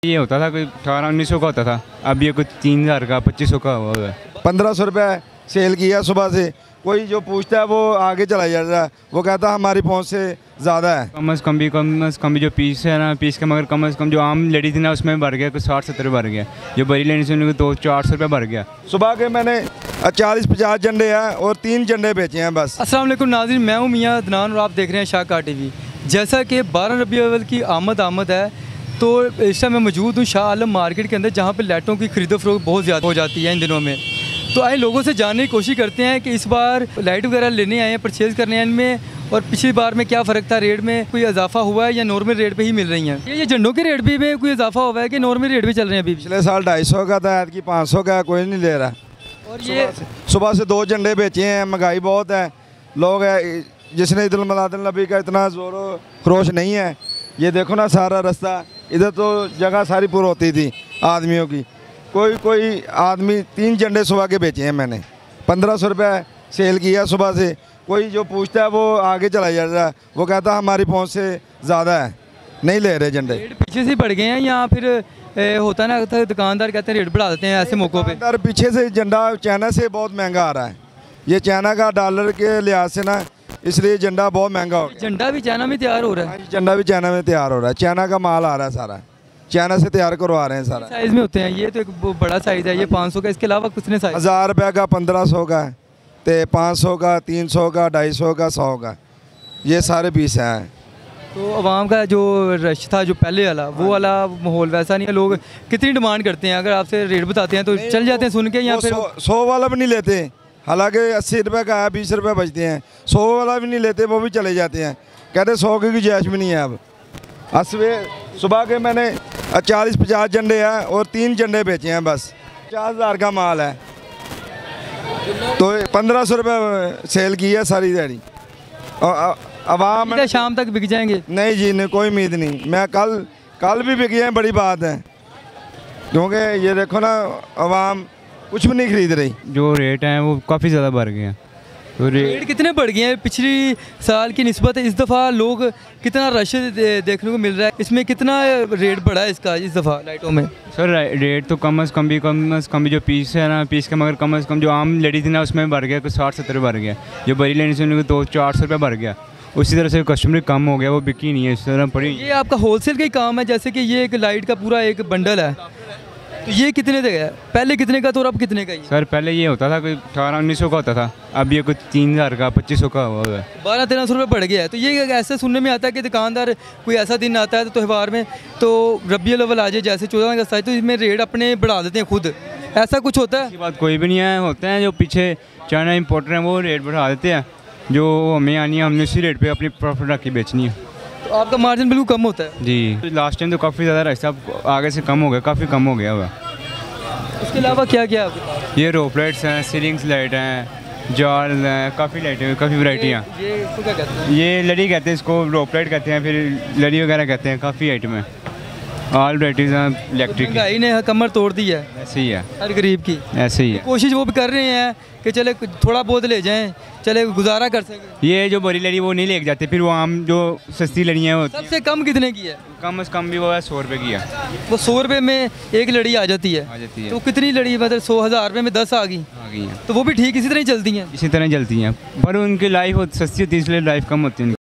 ये होता था कोई 1800-1900 का होता था, अब ये कुछ 3000 का 2500 का हुआ है। 1500 रुपये सेल किया सुबह से। कोई जो पूछता है वो आगे चला जाता है, वो कहता है हमारी पहुंच से ज़्यादा है। कम अज़ कम भी जो पीस है ना, पीस का मगर कम अज़ कम जो आम लेडी थी ना उसमें भर गया, कुछ 60-70 भर गया। जो बड़ी लेनी से उनको 200-400 रुपये भर गया। सुबह के मैंने 40-50 झंडे हैं और 3 झंडे बेचे हैं बस। अस्सलाम वालेकुम नाज़रीन, मैं हूँ मियां अदनान और आप देख रहे हैं शाहकार टीवी। जैसा कि 12 रबी अव्वल की आमद है, तो इस टाइम मैं मौजूद हूँ शाह आलम मार्केट के अंदर, जहाँ पे लाइटों की खरीदो फरोख्त बहुत ज़्यादा हो जाती है इन दिनों में। तो आए लोगों से जानने की कोशिश करते हैं कि इस बार लाइट वगैरह लेने आए हैं, परचेज़ करने हैं इनमें, और पिछली बार में क्या फ़र्क था, रेट में कोई इजाफा हुआ है या नॉर्मल रेट पे ही मिल रही हैं। ये झंडों के रेट भी में कोई इजाफा हुआ है कि नॉर्मल रेट भी चल रहे हैं अभी? पिछले साल 250 का था, ऐत की 500 का, कोई नहीं ले रहा। और ये सुबह से 2 झंडे बेचे हैं। महंगाई बहुत है, लोग जिसने ईद उल मिलाद नबी का इतना ज़ोरो खरोश नहीं है। ये देखो ना सारा रास्ता, इधर तो जगह सारी पूरी होती थी आदमियों की। कोई आदमी 3 झंडे सुबह के बेचे हैं मैंने। 1500 रुपये सेल किया सुबह से। कोई जो पूछता है वो आगे चला जाता है, वो कहता है हमारी पहुंच से ज़्यादा है, नहीं ले रहे झंडे। रेट पीछे से बढ़ गए हैं या फिर होता है ना, दुकानदार कहते हैं रेट बढ़ा देते हैं ऐसे मौक़ों पे? दुकानदार पीछे से झंडा चाइना से बहुत महंगा आ रहा है। ये चाइना का डॉलर के लिहाज से ना, इसलिए झंडा बहुत महंगा हो गया। झंडा भी चाइना में तैयार हो रहा है? झंडा भी चाइना में तैयार हो रहा है। चाइना का माल आ रहा है सारा, चाइना से तैयार करवा रहे हैं सारा। साइज़ में होते हैं, ये तो एक बड़ा साइज़ है, ये 500 का। इसके अलावा कितने साइज़? 1000 रुपये का, 1500 का, 500 का, 300 का, 250 का, 100 का, ये सारे पीस हैं। तो आवाम का जो रश था जो पहले वाला, वो वाला माहौल वैसा नहीं है? लोग कितनी डिमांड करते हैं? अगर आपसे रेट बताते हैं तो चल जाते हैं सुन के, या फिर 100 वाला भी नहीं लेते? हालांकि 80 रुपये का है, 20 रुपये बचते हैं। 100 वाला भी नहीं लेते, वो भी चले जाते हैं, कहते 100 की गुंजाइश भी नहीं है अब। सुबह के मैंने 40-50 झंडे हैं और 3 झंडे बेचे हैं बस। 50,000 का माल है, तो 1500 रुपये सेल की है सारी दिहाड़ी। और आवाम शाम तक बिक जाएंगे? नहीं जी, नहीं, कोई उम्मीद नहीं। मैं कल भी बिक गए, बड़ी बात है, क्योंकि ये देखो ना आवाम कुछ भी नहीं खरीद रही। जो रेट हैं वो काफ़ी ज़्यादा बढ़ गए हैं। तो रेट कितने बढ़ गए हैं पिछली साल की निस्बत? इस दफ़ा लोग कितना रश देखने को मिल रहा है, इसमें कितना रेट बढ़ा है इसका इस दफ़ा लाइटों में? सर रेट तो कम अज़ कम भी जो पीस है ना, पीस का मगर कम अज़ कम जो आम लेडी थी ना उसमें भर गया, कुछ 60-70 भर गया। जो बड़ी लेनी से उनको 200-400 रुपये भर गया। उसी तरह से कस्टमर कम हो गया, वो बिकी नहीं है इस तरह पड़ी। ये आपका होलसेल का ही काम है? जैसे कि ये एक लाइट का पूरा एक बंडल है, तो ये कितने तक है? पहले कितने का था और अब कितने का? सर पहले ये होता था कोई 1800-1900 का होता था, अब ये कुछ 3000 का 2500 का हुआ है। 1200-1300 रुपये बढ़ गया है। तो ये ऐसे सुनने में आता है कि दुकानदार कोई ऐसा दिन आता है तो त्यौहार में, तो रबी अव्वल आ जाए जैसे 14 अगस्त आए, तो इसमें रेट अपने बढ़ा देते हैं खुद, ऐसा कुछ होता है? ऐसी बात कोई भी नहीं है। होते हैं जो पीछे चाइना इम्पोर्टर हैं वो रेट बढ़ा देते हैं, जो हमें आनी है हमने उसी रेट पर अपनी प्रॉफिट रख के बेचनी है। तो आपका मार्जिन बिल्कुल कम होता है? जी, लास्ट टाइम तो काफ़ी ज़्यादा रहा, अब आगे से कम हो गया, काफ़ी कम हो गया हुआ। इसके अलावा क्या क्या आपके पास? ये रोप लाइट्स हैं, सीलिंग्स लाइट हैं, जाल हैं, काफ़ी लाइटें, काफ़ी वैरायटियाँ। ये इसको क्या कहते हैं? ये लड़ी कहते हैं, इसको रोप लाइट कहते हैं, फिर लड़ी वगैरह कहते हैं। काफ़ी आइटम है, ऑल वैराइटीज़ हैं इलेक्ट्रिक। महंगाई ने कमर तोड़ दी है ऐसे ही है, हर गरीब की। ऐसे ही है। कोशिश वो भी कर रहे हैं कि चले थोड़ा बहुत ले जाएं, चले गुजारा कर सकें। ये जो बड़ी लड़ी वो नहीं लेके जाते, फिर वो आम जो सस्ती लड़ियाँ होती हैं। सबसे कम कितने की है? कम से कम भी वो है 100 रुपये की है। वो 100 रुपये में एक लड़ी आ जाती है? आ जाती है। तो कितनी लड़ी, मतलब 100,000 रुपये में 10 आ गई? आ गई हैं, तो वो भी ठीक इसी तरह ही चलती हैं? इसी तरह चलती हैं, पर उनकी लाइफ सस्ती होती है इसलिए लाइफ कम होती है।